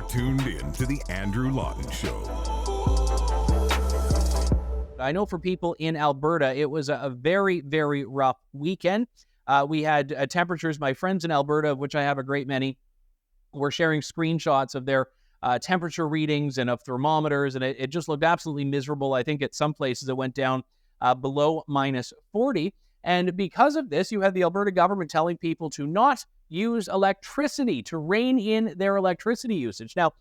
tuned in to the Andrew Lawton Show. I know for people in Alberta, it was a very, very rough weekend. We had temperatures, my friends in Alberta, of which I have a great many, were sharing screenshots of their temperature readings and of thermometers, and it just looked absolutely miserable. I think at some places it went down below minus 40. And because of this, you have the Alberta government telling people to not use electricity, to rein in their electricity usage. Now,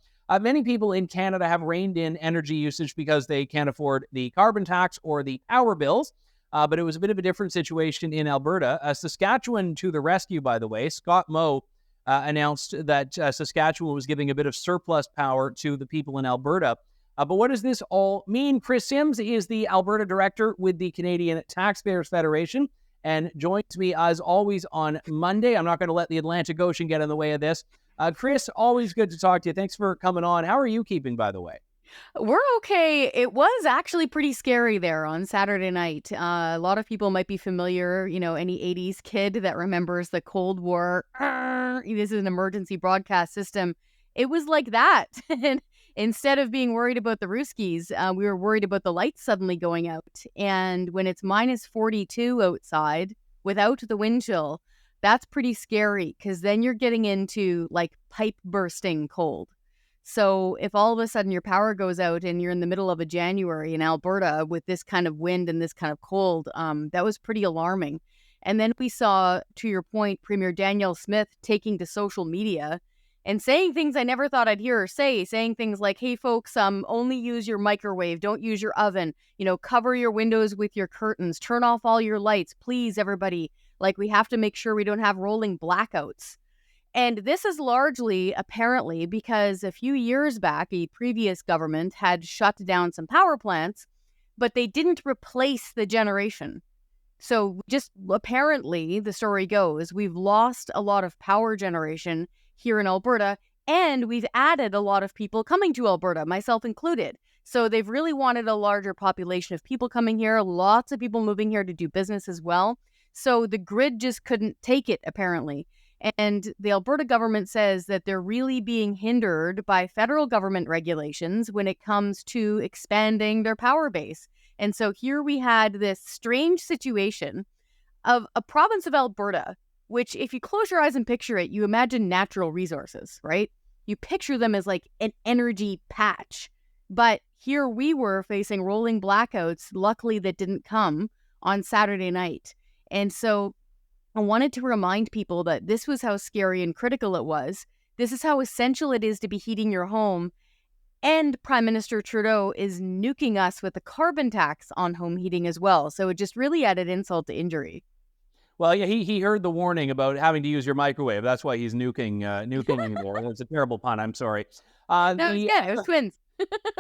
many people in Canada have reined in energy usage because they can't afford the carbon tax or the power bills, but it was a bit of a different situation in Alberta. Saskatchewan to the rescue, by the way. Scott Moe announced that Saskatchewan was giving a bit of surplus power to the people in Alberta. But what does this all mean? Kris Sims is the Alberta director with the Canadian Taxpayers Federation and joins me as always on Monday. I'm not going to let the Atlantic Ocean get in the way of this. Kris, always good to talk to you. Thanks for coming on. How are you keeping, by the way? We're okay. It was actually pretty scary there on Saturday night. A lot of people might be familiar, any 80s kid that remembers the Cold War. This is an emergency broadcast system. It was like that. And instead of being worried about the Ruskies, we were worried about the lights suddenly going out. And when it's minus 42 outside without the wind chill, that's pretty scary because then you're getting into like pipe bursting cold. So if all of a sudden your power goes out and you're in the middle of a January in Alberta with this kind of wind and this kind of cold, that was pretty alarming. And then we saw, to your point, Premier Danielle Smith taking to social media and saying things I never thought I'd hear her say, saying things like, hey, folks, only use your microwave. Don't use your oven. Cover your windows with your curtains. Turn off all your lights. Please, everybody. Like, we have to make sure we don't have rolling blackouts. And this is largely, apparently, because a few years back, a previous government had shut down some power plants, but they didn't replace the generation. So just apparently, the story goes, we've lost a lot of power generation here in Alberta, and we've added a lot of people coming to Alberta, myself included. So they've really wanted a larger population of people coming here, lots of people moving here to do business as well. So the grid just couldn't take it, apparently. And the Alberta government says that they're really being hindered by federal government regulations when it comes to expanding their power base. And so here we had this strange situation of a province of Alberta, which if you close your eyes and picture it, you imagine natural resources, right? You picture them as like an energy patch. But here we were facing rolling blackouts, luckily that didn't come on Saturday night. And so I wanted to remind people that this was how scary and critical it was. This is how essential it is to be heating your home. And Prime Minister Trudeau is nuking us with a carbon tax on home heating as well. So it just really added insult to injury. Well, yeah, he heard the warning about having to use your microwave. That's why he's nuking anymore. That's a terrible pun. I'm sorry. It was twins.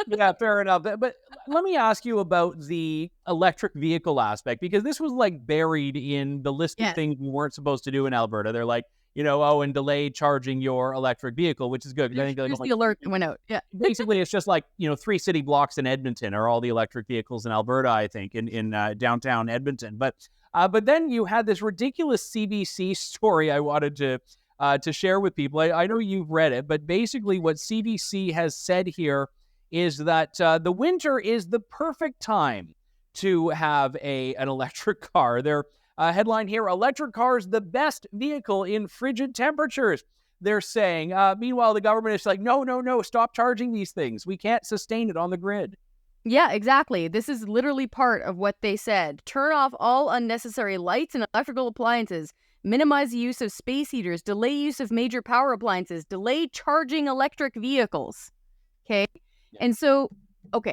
Yeah, fair enough. But let me ask you about the electric vehicle aspect, because this was like buried in the list of things we weren't supposed to do in Alberta. They're like, and delay charging your electric vehicle, which is good. Here's the alert that went out. Yeah. Basically, it's just like, 3 city blocks in Edmonton are all the electric vehicles in Alberta, I think, in downtown Edmonton. But then you had this ridiculous CBC story I wanted to share with people. I know you've read it, but basically what CBC has said here is that the winter is the perfect time to have an electric car. Their headline here, electric cars, the best vehicle in frigid temperatures, they're saying. Meanwhile, the government is like, no, stop charging these things. We can't sustain it on the grid. Yeah, exactly. This is literally part of what they said. Turn off all unnecessary lights and electrical appliances. Minimize the use of space heaters. Delay use of major power appliances. Delay charging electric vehicles. Okay? Yeah. And so,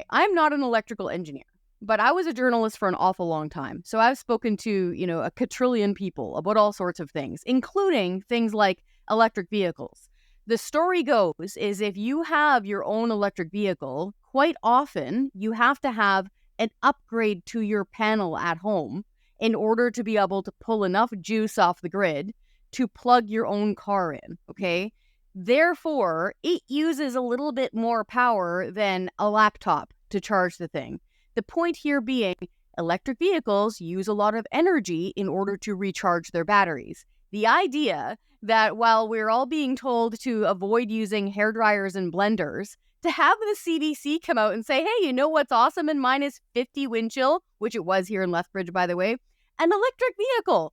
I'm not an electrical engineer, but I was a journalist for an awful long time. So I've spoken to, a quadrillion people about all sorts of things, including things like electric vehicles. The story goes is if you have your own electric vehicle, quite often you have to have an upgrade to your panel at home in order to be able to pull enough juice off the grid to plug your own car in, okay? Therefore, it uses a little bit more power than a laptop to charge the thing. The point here being, electric vehicles use a lot of energy in order to recharge their batteries. The idea that while we're all being told to avoid using hair dryers and blenders, to have the CDC come out and say, hey, you know what's awesome in minus 50 wind chill, which it was here in Lethbridge, by the way, an electric vehicle.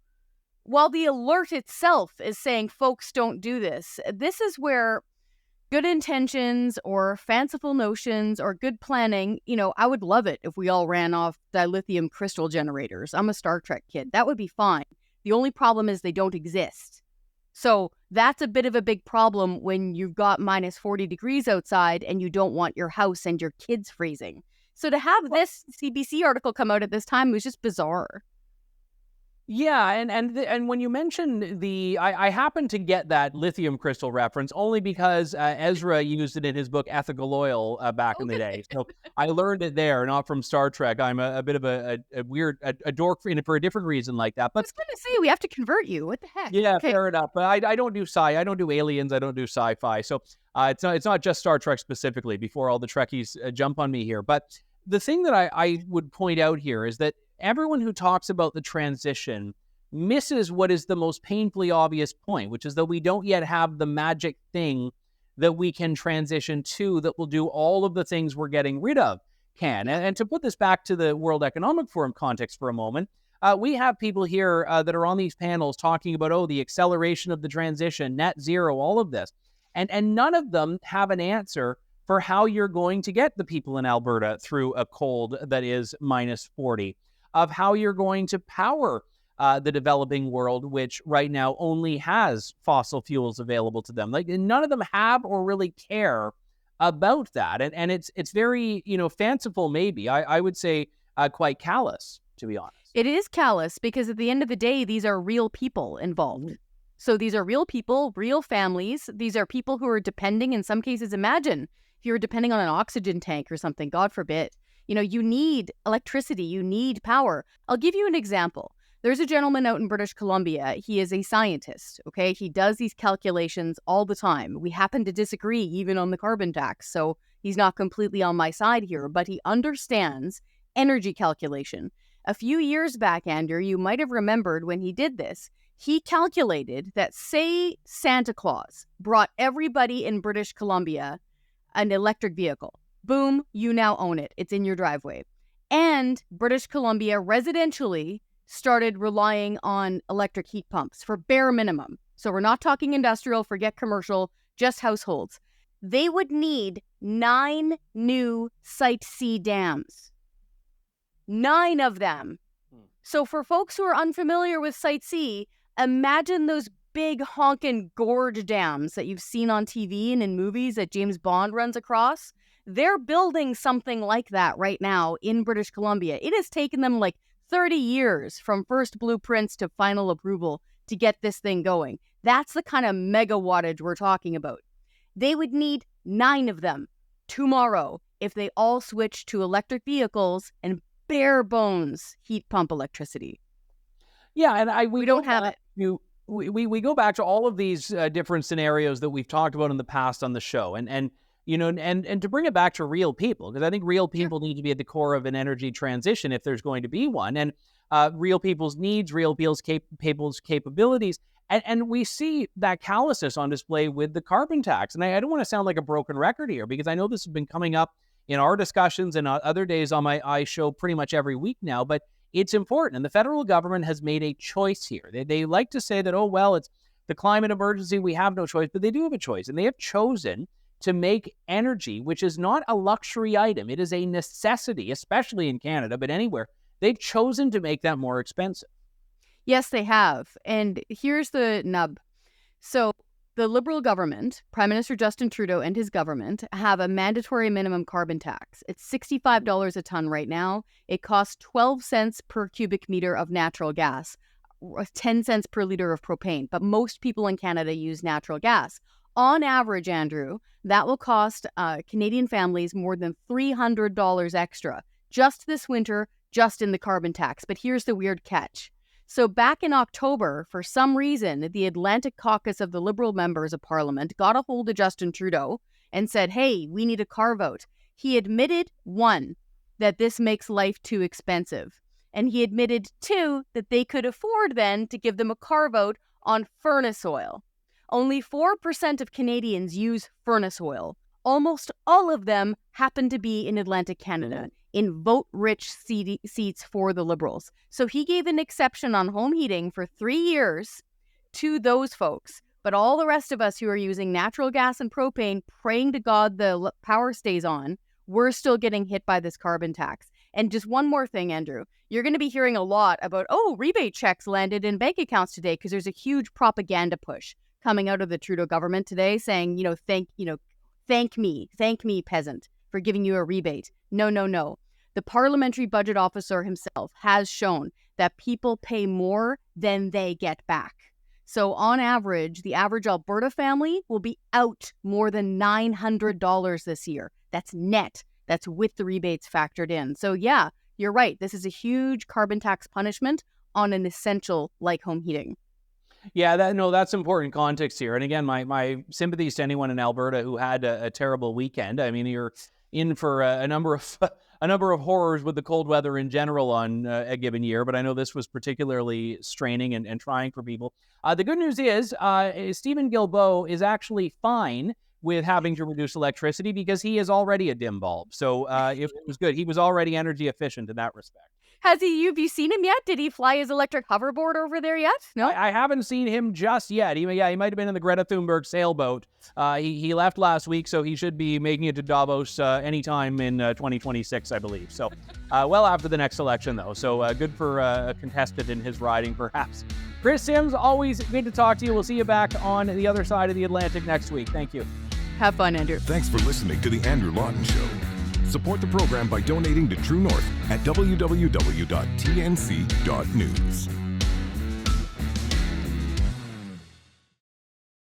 While the alert itself is saying, folks, don't do this. This is where good intentions or fanciful notions or good planning, I would love it if we all ran off dilithium crystal generators. I'm a Star Trek kid. That would be fine. The only problem is they don't exist. So that's a bit of a big problem when you've got minus 40 degrees outside and you don't want your house and your kids freezing. So to have this CBC article come out at this time was just bizarre. Yeah, and when you mentioned I happened to get that lithium crystal reference only because Ezra used it in his book Ethical Oil back in the day. So I learned it there, not from Star Trek. I'm a bit of a weird dork for a different reason like that. But I was going to say, we have to convert you. What the heck? Yeah, okay. Fair enough. But I don't do I don't do aliens. I don't do sci-fi. So it's not just Star Trek specifically. Before all the Trekkies jump on me here, but the thing that I would point out here is that everyone who talks about the transition misses what is the most painfully obvious point, which is that we don't yet have the magic thing that we can transition to that will do all of the things we're getting rid of can. And to put this back to the World Economic Forum context for a moment, we have people here that are on these panels talking about, the acceleration of the transition, net zero, all of this. And none of them have an answer for how you're going to get the people in Alberta through a cold that is minus 40. Of how you're going to power the developing world, which right now only has fossil fuels available to them. Like, none of them have or really care about that. And it's very, fanciful maybe. I would say quite callous, to be honest. It is callous because at the end of the day, these are real people involved. So these are real people, real families. These are people who are depending, in some cases, imagine if you're depending on an oxygen tank or something, God forbid. You need electricity, you need power. I'll give you an example. There's a gentleman out in British Columbia. He is a scientist, okay? He does these calculations all the time. We happen to disagree even on the carbon tax, so he's not completely on my side here, but he understands energy calculation. A few years back, Andrew, you might have remembered when he did this, he calculated that, say, Santa Claus brought everybody in British Columbia an electric vehicle. Boom, you now own it. It's in your driveway. And British Columbia residentially started relying on electric heat pumps for bare minimum. So we're not talking industrial, forget commercial, just households. They would need 9 new Site C dams. 9 of them. So for folks who are unfamiliar with Site C, imagine those big honkin' gorge dams that you've seen on TV and in movies that James Bond runs across. They're building something like that right now in British Columbia. It has taken them like 30 years from first blueprints to final approval to get this thing going. That's the kind of mega wattage we're talking about. They would need 9 of them tomorrow if they all switched to electric vehicles and bare bones heat pump electricity. Yeah, and we don't have it. We go back to all of these different scenarios that we've talked about in the past on the show, and to bring it back to real people, because I think real people need to be at the core of an energy transition if there's going to be one, and real people's needs, real people's capabilities, and we see that callousness on display with the carbon tax. And I don't want to sound like a broken record here, because I know this has been coming up in our discussions and other days on my show pretty much every week now, but it's important. And the federal government has made a choice here. They like to say that, it's the climate emergency, we have no choice, but they do have a choice. And they have chosen to make energy, which is not a luxury item. It is a necessity, especially in Canada, but anywhere. They've chosen to make that more expensive. Yes, they have. And here's the nub. So the Liberal government, Prime Minister Justin Trudeau and his government, have a mandatory minimum carbon tax. It's $65 a ton right now. It costs 12 cents per cubic meter of natural gas, 10 cents per liter of propane. But most people in Canada use natural gas. On average, Andrew, that will cost Canadian families more than $300 extra just this winter, just in the carbon tax. But here's the weird catch. So back in October, for some reason, the Atlantic caucus of the Liberal members of Parliament got a hold of Justin Trudeau and said, hey, we need a carve-out. He admitted, 1, that this makes life too expensive. And he admitted, 2, that they could afford then to give them a carve-out on furnace oil. Only 4% of Canadians use furnace oil. Almost all of them happen to be in Atlantic Canada, in vote-rich seats for the Liberals. So he gave an exception on home heating for 3 years to those folks. But all the rest of us who are using natural gas and propane, praying to God the power stays on, we're still getting hit by this carbon tax. And just one more thing, Andrew. You're going to be hearing a lot about, rebate checks landed in bank accounts today, because there's a huge propaganda push coming out of the Trudeau government today saying, thank me, peasant, for giving you a rebate. No. The parliamentary budget officer himself has shown that people pay more than they get back. So on average, the average Alberta family will be out more than $900 this year. That's net. That's with the rebates factored in. So yeah, you're right. This is a huge carbon tax punishment on an essential like home heating. Yeah, that's important context here. And again, my sympathies to anyone in Alberta who had a terrible weekend. I mean, you're in for a number of horrors with the cold weather in general on a given year, but I know this was particularly straining and trying for people. The good news is Stephen Guilbeault is actually fine with having to reduce electricity because he is already a dim bulb. So it was good. He was already energy efficient in that respect. Have you seen him yet? Did he fly his electric hoverboard over there yet? No, I haven't seen him just yet. He might have been in the Greta Thunberg sailboat. He left last week, so he should be making it to Davos anytime in 2026, I believe. So well after the next election, though. So good for a contestant in his riding, perhaps. Kris Sims, always good to talk to you. We'll see you back on the other side of the Atlantic next week. Thank you. Have fun, Andrew. Thanks for listening to The Andrew Lawton Show. Support the program by donating to True North at www.tnc.news.